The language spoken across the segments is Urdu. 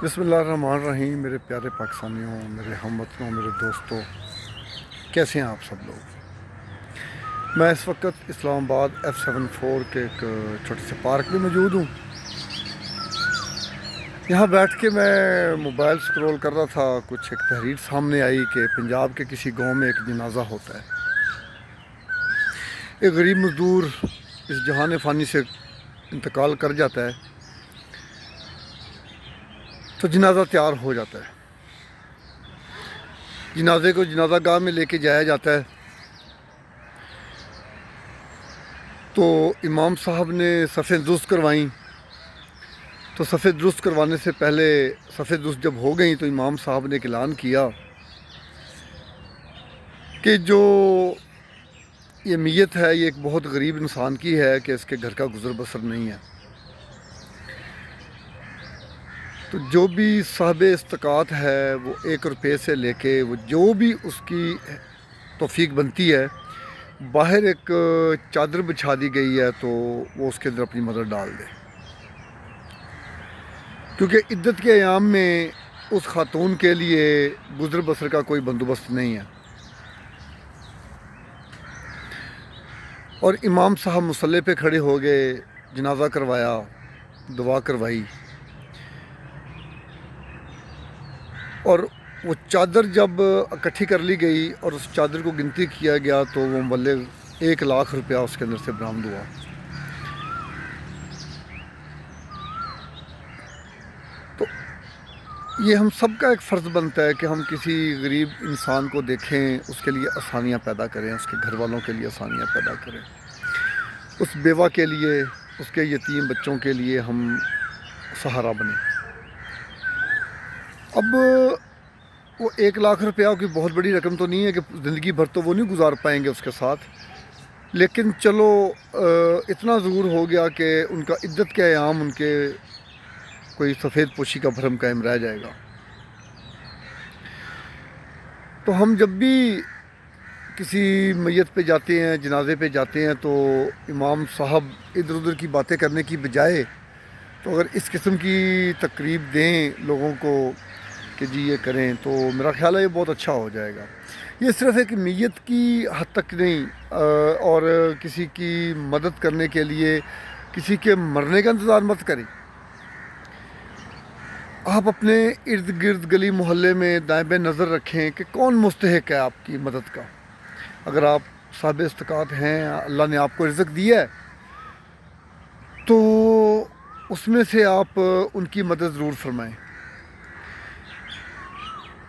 بسم اللہ الرحمن الرحیم۔ میرے پیارے پاکستانیوں، میرے ہم وطنوں، میرے دوستوں، کیسے ہیں آپ سب لوگ؟ میں اس وقت اسلام آباد F74 کے ایک چھوٹے سے پارک میں موجود ہوں۔ یہاں بیٹھ کے میں موبائل سکرول کر رہا تھا، کچھ ایک تحریر سامنے آئی کہ پنجاب کے کسی گاؤں میں ایک جنازہ ہوتا ہے۔ ایک غریب مزدور اس جہان فانی سے انتقال کر جاتا ہے تو جنازہ تیار ہو جاتا ہے۔ جنازے کو جنازہ گاہ میں لے کے جایا جاتا ہے تو امام صاحب نے صفیں درست کروائیں، تو صفیں درست کروانے سے پہلے صفیں درست جب ہو گئیں تو امام صاحب نے ایک اعلان کیا کہ جو یہ میت ہے یہ ایک بہت غریب انسان کی ہے کہ اس کے گھر کا گزر بسر نہیں ہے، تو جو بھی صاحب استقاعت ہے وہ 1 روپے سے لے کے وہ جو بھی اس کی توفیق بنتی ہے، باہر ایک چادر بچھا دی گئی ہے تو وہ اس کے اندر اپنی مدد ڈال دے، کیونکہ عدت کے ایام میں اس خاتون کے لیے گزر بسر کا کوئی بندوبست نہیں ہے۔ اور امام صاحب مصلی پہ کھڑے ہو گئے، جنازہ کروایا، دعا کروائی، اور وہ چادر جب اکٹھی کر لی گئی اور اس چادر کو گنتی کیا گیا تو وہ مبلغ 1 لاکھ روپیہ اس کے اندر سے برآمد ہوا۔ تو یہ ہم سب کا ایک فرض بنتا ہے کہ ہم کسی غریب انسان کو دیکھیں، اس کے لیے آسانیاں پیدا کریں، اس کے گھر والوں کے لیے آسانیاں پیدا کریں، اس بیوہ کے لیے، اس کے یتیم بچوں کے لیے ہم سہارا بنیں۔ اب وہ 1 لاکھ روپیہ کوئی بہت بڑی رقم تو نہیں ہے کہ زندگی بھر تو وہ نہیں گزار پائیں گے اس کے ساتھ، لیکن چلو اتنا ضرور ہو گیا کہ ان کا عدت کے ایام ان کے کوئی سفید پوشی کا بھرم قائم رہ جائے گا۔ تو ہم جب بھی کسی میت پہ جاتے ہیں، جنازے پہ جاتے ہیں، تو امام صاحب ادھر ادھر کی باتیں کرنے کی بجائے تو اگر اس قسم کی تقریب دیں لوگوں کو کہ جی یہ کریں تو میرا خیال ہے یہ بہت اچھا ہو جائے گا۔ یہ صرف ایک میت کی حد تک نہیں، اور کسی کی مدد کرنے کے لیے کسی کے مرنے کا انتظار مت کریں۔ آپ اپنے ارد گرد گلی محلے میں دائیں بائیں نظر رکھیں کہ کون مستحق ہے آپ کی مدد کا۔ اگر آپ صاحب استقاعت ہیں، اللہ نے آپ کو رزق دیا ہے، تو اس میں سے آپ ان کی مدد ضرور فرمائیں۔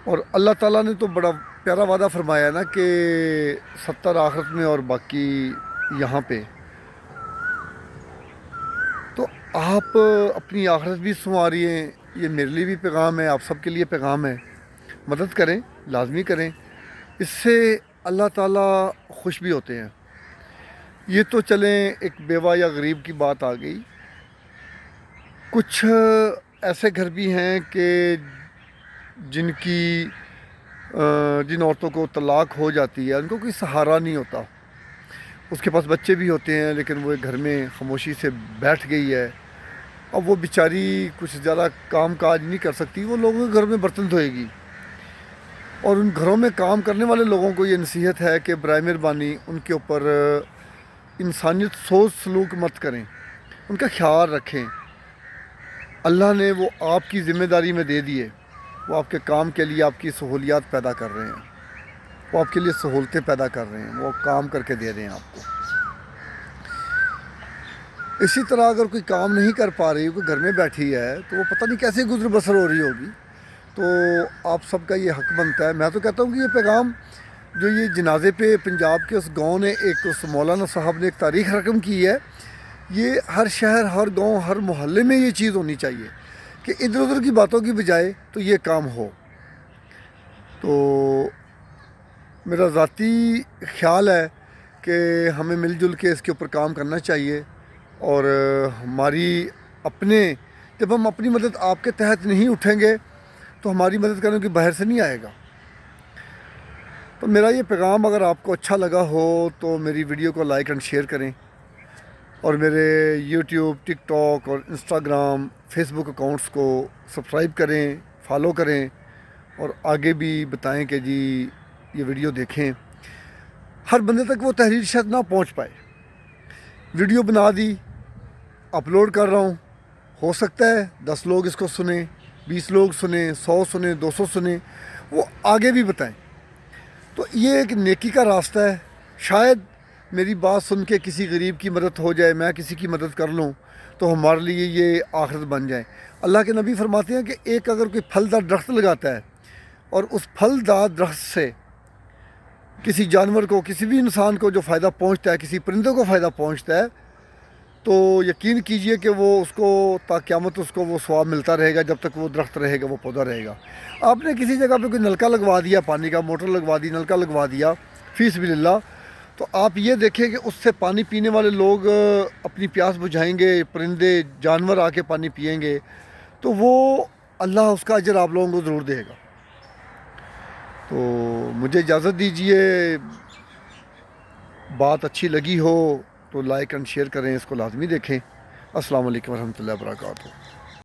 اور اللہ تعالیٰ نے تو بڑا پیارا وعدہ فرمایا نا کہ 70 آخرت میں اور باقی یہاں پہ، تو آپ اپنی آخرت بھی سنواریے۔ یہ میرے لیے بھی پیغام ہے، آپ سب کے لیے پیغام ہے، مدد کریں، لازمی کریں، اس سے اللہ تعالیٰ خوش بھی ہوتے ہیں۔ یہ تو چلیں ایک بیوہ یا غریب کی بات آ گئی، کچھ ایسے گھر بھی ہیں کہ جن عورتوں کو طلاق ہو جاتی ہے، ان کو کوئی سہارا نہیں ہوتا، اس کے پاس بچے بھی ہوتے ہیں لیکن وہ ایک گھر میں خاموشی سے بیٹھ گئی ہے۔ اب وہ بیچاری کچھ زیادہ کام کاج نہیں کر سکتی، وہ لوگوں کے گھر میں برتن دھوئے گی، اور ان گھروں میں کام کرنے والے لوگوں کو یہ نصیحت ہے کہ برائے مہربانی ان کے اوپر انسانیت سوچ سلوک مت کریں، ان کا خیال رکھیں۔ اللہ نے وہ آپ کی ذمہ داری میں دے دیے، وہ آپ کے کام کے لیے آپ کی سہولیات پیدا کر رہے ہیں، وہ آپ کے لیے سہولتیں پیدا کر رہے ہیں، وہ کام کر کے دے رہے ہیں آپ کو۔ اسی طرح اگر کوئی کام نہیں کر پا رہی، کوئی گھر میں بیٹھی ہے، تو وہ پتہ نہیں کیسے گزر بسر ہو رہی ہوگی، تو آپ سب کا یہ حق بنتا ہے۔ میں تو کہتا ہوں کہ یہ پیغام جو یہ جنازے پہ پنجاب کے اس گاؤں نے ایک اس مولانا صاحب نے ایک تاریخ رقم کی ہے، یہ ہر شہر، ہر گاؤں، ہر محلے میں یہ چیز ہونی چاہیے کہ ادھر ادھر کی باتوں کی بجائے تو یہ کام ہو۔ تو میرا ذاتی خیال ہے کہ ہمیں مل جل کے اس کے اوپر کام کرنا چاہیے، اور ہماری جب ہم اپنی مدد آپ کے تحت نہیں اٹھیں گے تو ہماری مدد کرنے کی باہر سے نہیں آئے گا۔ تو میرا یہ پیغام اگر آپ کو اچھا لگا ہو تو میری ویڈیو کو لائک اینڈ شیئر کریں، اور میرے یوٹیوب، ٹک ٹاک اور انسٹاگرام فیس بک اکاؤنٹس کو سبسکرائب کریں، فالو کریں، اور آگے بھی بتائیں کہ جی یہ ویڈیو دیکھیں. ہر بندے تک وہ تحریر شاید نہ پہنچ پائے. ویڈیو بنا دی، اپلوڈ کر رہا ہوں، ہو سکتا ہے 10 لوگ اس کو سنیں، 20 لوگ سنیں، 100 سنیں، 200 سنیں، وہ آگے بھی بتائیں. تو یہ ایک نیکی کا راستہ ہے. شاید میری بات سن کے کسی غریب کی مدد ہو جائے، میں کسی کی مدد کر لوں تو ہمارے لیے یہ آخرت بن جائے. اللہ کے نبی فرماتے ہیں کہ ایک اگر کوئی پھلدار درخت لگاتا ہے اور اس پھلدار درخت سے کسی جانور کو، کسی بھی انسان کو جو فائدہ پہنچتا ہے، کسی پرندے کو فائدہ پہنچتا ہے، تو یقین کیجئے کہ وہ اس کو تا قیامت اس کو وہ ثواب ملتا رہے گا. جب تک وہ درخت رہے گا، وہ پودا رہے گا. آپ نے کسی جگہ پہ کوئی نلکا لگوا دیا، پانی کا موٹر لگوا دی، نلکا لگوا دیا فی سبیل اللہ، تو آپ یہ دیکھیں کہ اس سے پانی پینے والے لوگ اپنی پیاس بجھائیں گے، پرندے جانور آ کے پانی پئیں گے، تو وہ اللہ اس کا اجر آپ لوگوں کو ضرور دے گا. تو مجھے اجازت دیجئے، بات اچھی لگی ہو تو لائک اینڈ شیئر کریں، اس کو لازمی دیکھیں. السلام علیکم ورحمۃ اللہ وبرکاتہ.